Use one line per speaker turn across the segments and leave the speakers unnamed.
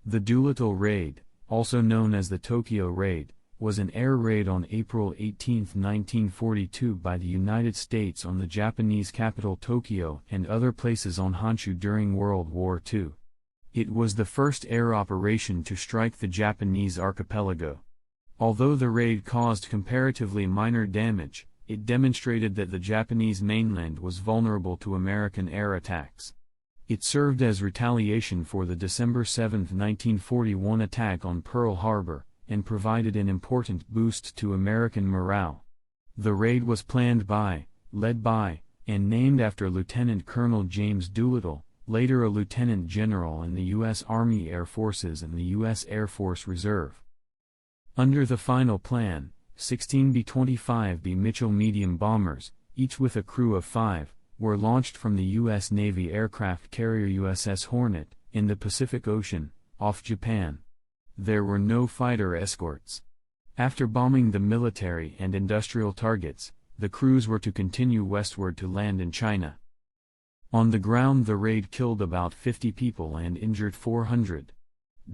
The Doolittle Raid, also known as the Tokyo Raid, was an air raid on April 18, 1942 by the United States on the Japanese capital Tokyo and other places on Honshu during World War II. It was the first air operation to strike the Japanese archipelago. Although the raid caused comparatively minor damage, it demonstrated that the Japanese mainland was vulnerable to American air attacks. It served as retaliation for the December 7, 1941 attack on Pearl Harbor, and provided an important boost to American morale. The raid was planned by, led by, and named after Lieutenant Colonel James Doolittle, later a lieutenant general in the U.S. Army Air Forces and the U.S. Air Force Reserve. Under the final plan, 16 B-25B Mitchell medium bombers, each with a crew of 5, were launched from the U.S. Navy aircraft carrier USS Hornet, in the Pacific Ocean, off Japan. There were no fighter escorts. After bombing the military and industrial targets, the crews were to continue westward to land in China. On the ground, the raid killed about 50 people and injured 400.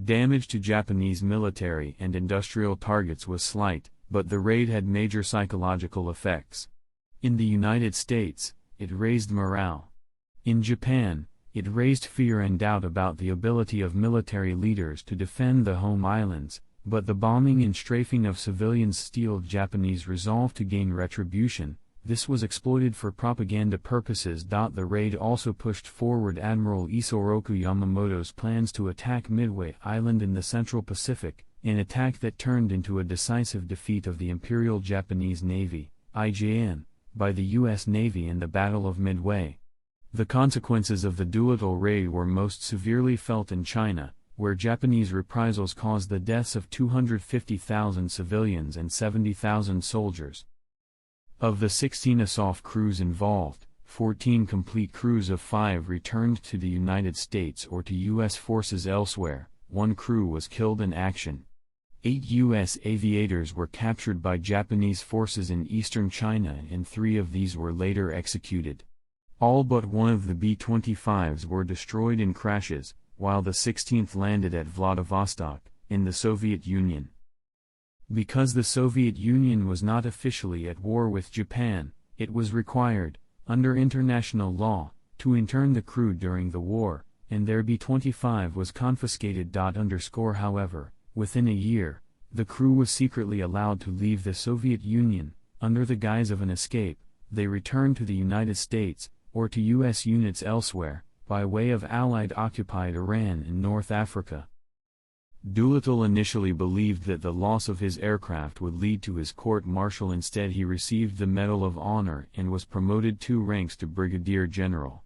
Damage to Japanese military and industrial targets was slight, but the raid had major psychological effects. In the United States, it raised morale. In Japan, it raised fear and doubt about the ability of military leaders to defend the home islands, but the bombing and strafing of civilians steeled Japanese resolve to gain retribution. This was exploited for propaganda purposes. The raid also pushed forward Admiral Isoroku Yamamoto's plans to attack Midway Island in the Central Pacific, an attack that turned into a decisive defeat of the Imperial Japanese Navy, IJN, by the U.S. Navy in the Battle of Midway. The consequences of the Doolittle Raid were most severely felt in China, where Japanese reprisals caused the deaths of 250,000 civilians and 70,000 soldiers. Of the 16 assault crews involved, 14 complete crews of 5 returned to the United States or to U.S. forces elsewhere. 1 crew was killed in action. 8 U.S. aviators were captured by Japanese forces in eastern China and 3 of these were later executed. All but 1 of the B-25s were destroyed in crashes, while the 16th landed at Vladivostok, in the Soviet Union. Because the Soviet Union was not officially at war with Japan, it was required, under international law, to intern the crew during the war, and their B-25 was confiscated. However, within a year, the crew was secretly allowed to leave the Soviet Union. Under the guise of an escape, they returned to the United States, or to U.S. units elsewhere, by way of Allied-occupied Iran and North Africa. Doolittle initially believed that the loss of his aircraft would lead to his court-martial. Instead, he received the Medal of Honor and was promoted 2 ranks to brigadier general.